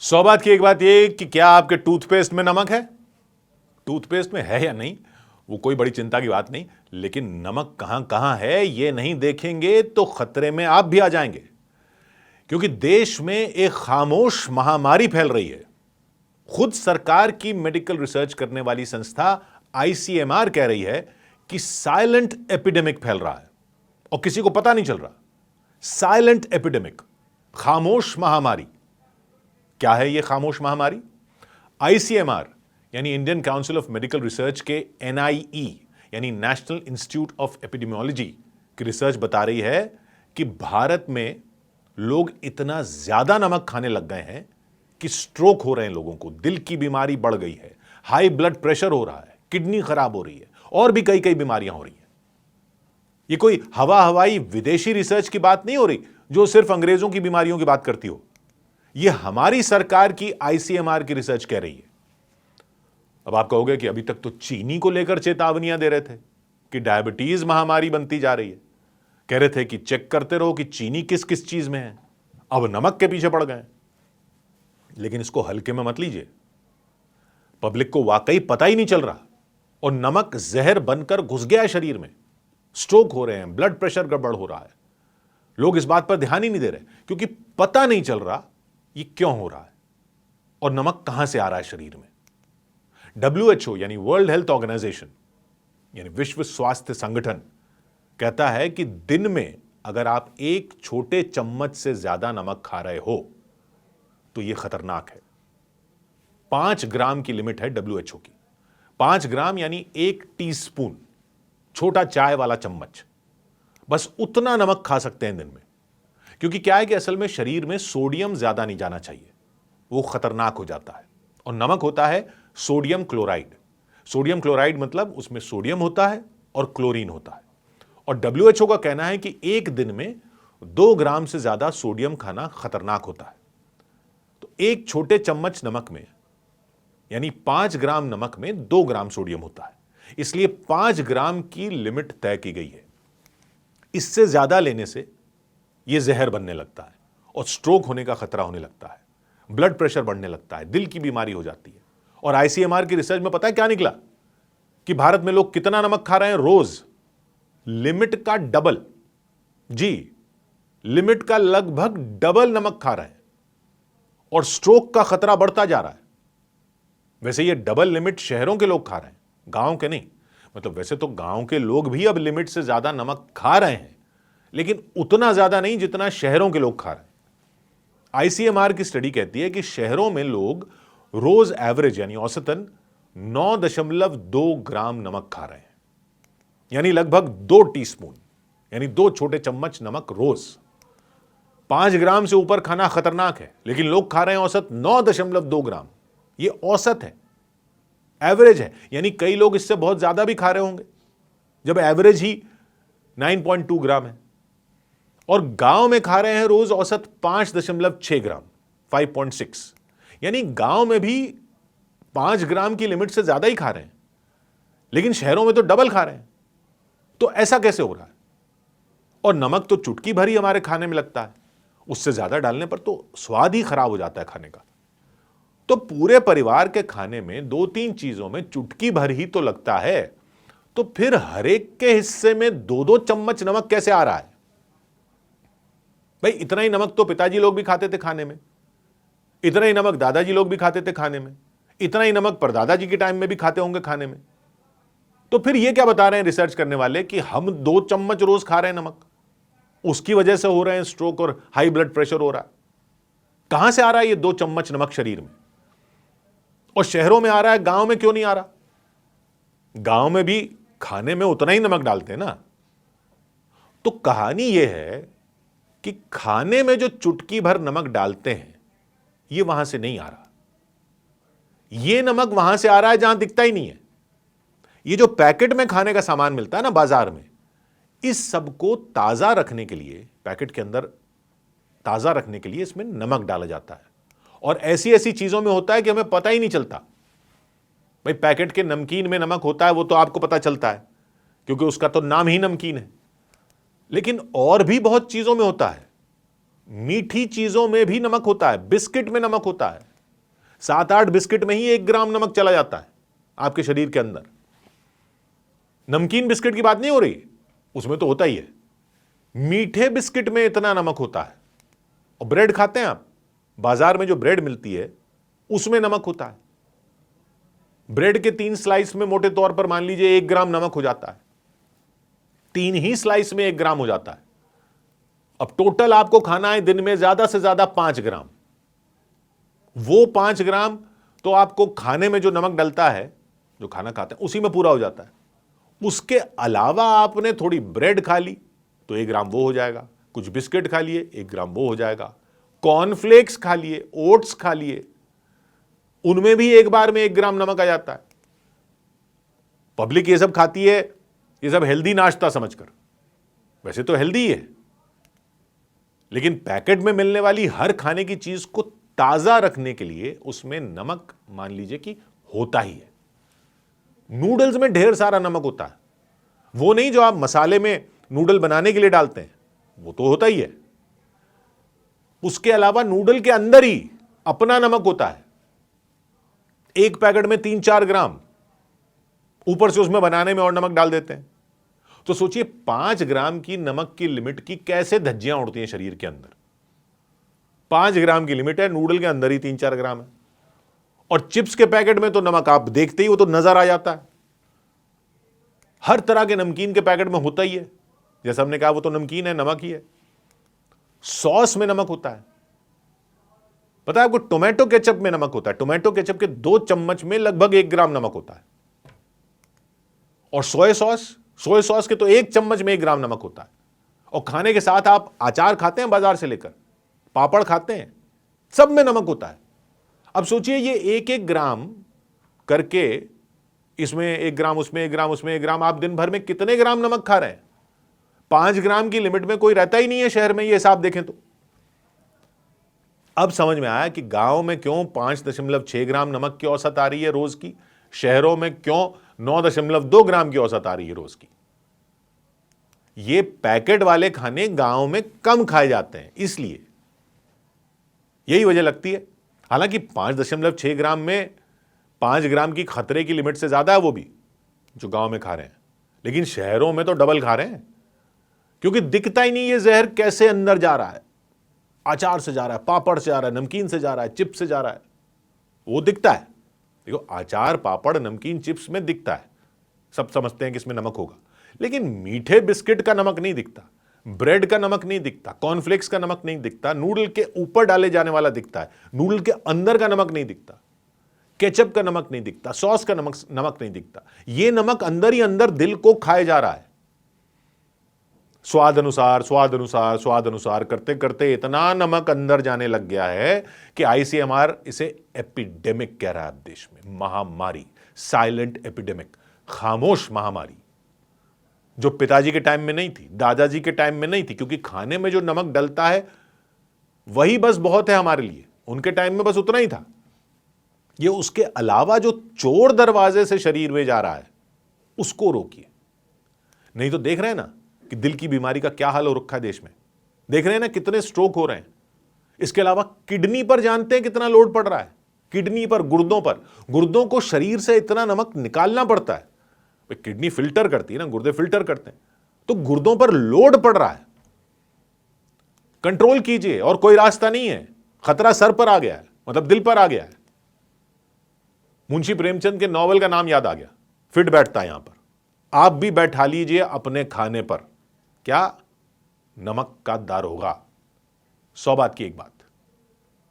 100 बात की एक बात ये कि क्या आपके टूथपेस्ट में नमक है? टूथपेस्ट में है या नहीं वो कोई बड़ी चिंता की बात नहीं, लेकिन नमक कहां कहां है ये नहीं देखेंगे तो खतरे में आप भी आ जाएंगे। क्योंकि देश में एक खामोश महामारी फैल रही है। खुद सरकार की मेडिकल रिसर्च करने वाली संस्था आईसीएमआर कह रही है कि साइलेंट एपिडेमिक फैल रहा है और किसी को पता नहीं चल रहा। साइलेंट एपिडेमिक, खामोश महामारी। क्या है यह खामोश महामारी? आईसीएमआर यानी Indian council of medical research के एनआईई यानी नेशनल इंस्टीट्यूट ऑफ एपिडेमियोलॉजी की रिसर्च बता रही है कि भारत में लोग इतना ज्यादा नमक खाने लग गए हैं कि स्ट्रोक हो रहे हैं लोगों को, दिल की बीमारी बढ़ गई है, हाई ब्लड प्रेशर हो रहा है, किडनी खराब हो रही है और भी कई कई बीमारियां हो रही हैं। ये कोई हवाई विदेशी रिसर्च की बात नहीं हो रही जो सिर्फ अंग्रेजों की बीमारियों की बात करती हो। यह हमारी सरकार की आईसीएमआर की रिसर्च कह रही है। अब आप कहोगे कि अभी तक तो चीनी को लेकर चेतावनियां दे रहे थे कि डायबिटीज महामारी बनती जा रही है, कह रहे थे कि चेक करते रहो कि चीनी किस किस चीज में है। अब नमक के पीछे पड़ गए। लेकिन इसको हल्के में मत लीजिए, पब्लिक को वाकई पता ही नहीं चल रहा और नमक जहर बनकर घुस गया है शरीर में। स्ट्रोक हो रहे हैं, ब्लड प्रेशर गड़बड़ हो रहा है। लोग इस बात पर ध्यान ही नहीं दे रहे क्योंकि पता नहीं चल रहा ये क्यों हो रहा है और नमक कहां से आ रहा है शरीर में। WHO यानी वर्ल्ड हेल्थ ऑर्गेनाइजेशन यानी विश्व स्वास्थ्य संगठन कहता है कि दिन में अगर आप एक छोटे चम्मच से ज्यादा नमक खा रहे हो तो यह खतरनाक है। 5 ग्राम की लिमिट है WHO की। 5 ग्राम यानी 1 टीस्पून, छोटा चाय वाला चम्मच, बस उतना नमक खा सकते हैं दिन में। क्योंकि क्या है कि असल में शरीर में सोडियम ज्यादा नहीं जाना चाहिए, वो खतरनाक हो जाता है। और नमक होता है सोडियम क्लोराइड। सोडियम क्लोराइड मतलब उसमें सोडियम होता है और क्लोरीन होता है। और WHO का कहना है कि एक दिन में 2 ग्राम से ज्यादा सोडियम खाना खतरनाक होता है। तो एक छोटे चम्मच नमक में यानी 5 ग्राम नमक में 2 ग्राम सोडियम होता है। इसलिए 5 ग्राम की लिमिट तय की गई है। इससे ज्यादा लेने से यह जहर बनने लगता है और स्ट्रोक होने का खतरा होने लगता है, ब्लड प्रेशर बढ़ने लगता है, दिल की बीमारी हो जाती है। और आईसीएमआर की रिसर्च में पता है क्या निकला कि भारत में लोग कितना नमक खा रहे हैं रोज? लिमिट का डबल। जी, लिमिट का लगभग डबल नमक खा रहे हैं और स्ट्रोक का खतरा बढ़ता जा रहा है। वैसे ये डबल लिमिट शहरों के लोग खा रहे हैं, गांव के नहीं। मतलब वैसे तो गांव के लोग भी अब लिमिट से ज्यादा नमक खा रहे हैं, लेकिन उतना ज्यादा नहीं जितना शहरों के लोग खा रहे हैं। आईसीएमआर की स्टडी कहती है कि शहरों में लोग रोज एवरेज यानी औसतन 9.2 ग्राम नमक खा रहे हैं, यानी लगभग 2 टीस्पून यानी 2 छोटे चम्मच नमक रोज। 5 ग्राम से ऊपर खाना खतरनाक है, लेकिन लोग खा रहे हैं औसत 9.2 ग्राम। यह औसत है, एवरेज है, यानी कई लोग इससे बहुत ज्यादा भी खा रहे होंगे जब एवरेज ही 9.2 ग्राम है। और गांव में खा रहे हैं रोज औसत 5.6 ग्राम, 5.6, यानी गांव में भी 5 ग्राम की लिमिट से ज्यादा ही खा रहे हैं, लेकिन शहरों में तो डबल खा रहे हैं। तो ऐसा कैसे हो रहा है? और नमक तो चुटकी भर ही हमारे खाने में लगता है, उससे ज्यादा डालने पर तो स्वाद ही खराब हो जाता है खाने का। तो पूरे परिवार के खाने में 2-3 चीजों में चुटकी भर ही तो लगता है, तो फिर हर एक के हिस्से में 2-2 चम्मच नमक कैसे आ रहा है? भाई इतना ही नमक तो पिताजी लोग भी खाते थे खाने में, इतना ही नमक दादाजी लोग भी खाते थे खाने में, इतना ही नमक परदादाजी के टाइम में भी खाते होंगे खाने में। तो फिर ये क्या बता रहे हैं रिसर्च करने वाले कि हम 2 चम्मच रोज खा रहे हैं नमक, उसकी वजह से हो रहे हैं स्ट्रोक और हाई ब्लड प्रेशर हो रहा है। कहां से आ रहा है ये 2 चम्मच नमक शरीर में? और शहरों में आ रहा है, गांव में क्यों नहीं आ रहा? गांव में भी खाने में उतना ही नमक डालते हैं ना। तो कहानी यह है कि खाने में जो चुटकी भर नमक डालते हैं ये वहां से नहीं आ रहा, ये नमक वहां से आ रहा है जहां दिखता ही नहीं है। ये जो पैकेट में खाने का सामान मिलता है ना बाजार में, इस सब को ताजा रखने के लिए, पैकेट के अंदर ताजा रखने के लिए इसमें नमक डाला जाता है। और ऐसी ऐसी चीजों में होता है कि हमें पता ही नहीं चलता। भाई पैकेट के नमकीन में नमक होता है, वो तो आपको पता चलता है क्योंकि उसका तो नाम ही नमकीन है। लेकिन और भी बहुत चीजों में होता है, मीठी चीजों में भी नमक होता है, बिस्किट में नमक होता है, 7-8 बिस्किट में ही 1 ग्राम नमक चला जाता है आपके शरीर के अंदर। नमकीन बिस्किट की बात नहीं हो रही, उसमें तो होता ही है। मीठे बिस्किट में इतना नमक होता है। और ब्रेड खाते हैं आप, बाजार में जो ब्रेड मिलती है उसमें नमक होता है। ब्रेड के 3 स्लाइस में मोटे तौर पर मान लीजिए 1 ग्राम नमक हो जाता है। 3 ही स्लाइस में 1 ग्राम हो जाता है। अब टोटल आपको खाना है दिन में ज्यादा से ज्यादा 5 ग्राम। वो 5 ग्राम तो आपको खाने में जो नमक डलता है, जो खाना खाते हैं, उसी में पूरा हो जाता है। उसके अलावा आपने थोड़ी ब्रेड खा ली तो 1 ग्राम वो हो जाएगा, कुछ बिस्किट खा लिए 1 ग्राम वो हो जाएगा, कॉर्नफ्लेक्स खा लिए, ओट्स खा लिए, उनमें भी एक बार में 1 ग्राम नमक आ जाता है। पब्लिक ये सब खाती है, ये सब हेल्दी नाश्ता समझकर, वैसे तो हेल्दी है, लेकिन पैकेट में मिलने वाली हर खाने की चीज को ताजा रखने के लिए उसमें नमक मान लीजिए कि होता ही है। नूडल्स में ढेर सारा नमक होता है, वो नहीं जो आप मसाले में नूडल बनाने के लिए डालते हैं, वो तो होता ही है। उसके अलावा नूडल के अंदर ही अपना नमक होता है। एक पैकेट में 3-4 ग्राम, ऊपर से उसमें बनाने में और नमक डाल देते हैं। तो सोचिए 5 ग्राम की नमक की लिमिट की कैसे धज्जियां उड़ती हैं शरीर के अंदर। 5 ग्राम की लिमिट है, नूडल के अंदर ही 3-4 ग्राम है। और चिप्स के पैकेट में तो नमक आप देखते ही वो तो नजर आ जाता है। हर तरह के नमकीन के पैकेट में होता ही है, जैसा हमने कहा वो तो नमकीन है, नमक ही है। सॉस में नमक होता है। पता है आपको, टोमेटो केचप में नमक होता है। टोमेटो केचप के 2 चम्मच में लगभग 1 ग्राम नमक होता है। और सोया सॉस के तो 1 चम्मच में 1 ग्राम नमक होता है। और खाने के साथ आप अचार खाते हैं बाजार से लेकर, पापड़ खाते हैं, सब में नमक होता है। अब सोचिए ये 1-1 ग्राम करके, इसमें 1 ग्राम, उसमें 1 ग्राम, उसमें 1 ग्राम, आप दिन भर में कितने ग्राम नमक खा रहे हैं। 5 ग्राम की लिमिट में कोई रहता ही नहीं है शहर में, ये हिसाब देखें तो। अब समझ में आया कि गांव में क्यों 5.6 ग्राम नमक की औसत आ रही है रोज की, शहरों में क्यों 9.2 ग्राम की औसत आ रही है रोज की। ये पैकेट वाले खाने गांव में कम खाए जाते हैं, इसलिए यही वजह लगती है। हालांकि 5.6 ग्राम में 5 ग्राम की खतरे की लिमिट से ज्यादा है वो भी जो गांव में खा रहे हैं, लेकिन शहरों में तो डबल खा रहे हैं, क्योंकि दिखता ही नहीं ये जहर कैसे अंदर जा रहा है। अचार से जा रहा है, पापड़ से जा रहा है, नमकीन से जा रहा है, चिप्स से जा रहा है, वो दिखता है। देखो, अचार, पापड़, नमकीन, चिप्स में दिखता है, सब समझते हैं कि इसमें नमक होगा, लेकिन मीठे बिस्किट का नमक नहीं दिखता, ब्रेड का नमक नहीं दिखता, कॉर्नफ्लेक्स का नमक नहीं दिखता, नूडल के ऊपर डाले जाने वाला दिखता है, नूडल के अंदर का नमक नहीं दिखता, केचप का नमक नहीं दिखता, सॉस का नमक नहीं दिखता। ये नमक अंदर ही अंदर दिल को खाए जा रहा है। स्वाद अनुसार, स्वाद अनुसार, स्वाद अनुसार करते करते इतना नमक अंदर जाने लग गया है कि आईसीएमआर इसे एपिडेमिक कह रहा है। देश में महामारी, साइलेंट एपिडेमिक, खामोश महामारी, जो पिताजी के टाइम में नहीं थी, दादाजी के टाइम में नहीं थी, क्योंकि खाने में जो नमक डलता है वही बस बहुत है हमारे लिए। उनके टाइम में बस उतना ही था। ये उसके अलावा जो चोर दरवाजे से शरीर में जा रहा है उसको रोकिए। नहीं तो देख रहे हैं ना कि दिल की बीमारी का क्या हाल हो रखा है देश में। देख रहे हैं ना कितने स्ट्रोक हो रहे हैं। इसके अलावा किडनी पर जानते हैं कितना लोड पड़ रहा है, किडनी पर, गुर्दों पर। गुर्दों को शरीर से इतना नमक निकालना पड़ता है। किडनी फिल्टर करती है ना, गुर्दे फिल्टर करते हैं, तो गुर्दों पर लोड पड़ रहा है। कंट्रोल कीजिए, और कोई रास्ता नहीं है। खतरा सर पर आ गया है, मतलब दिल पर आ गया है। मुंशी प्रेमचंद के नॉवल का नाम याद आ गया, फिट बैठता है यहां पर। आप भी बैठा लीजिए अपने खाने पर, क्या नमक का दारोगा। 100 बात की एक बात।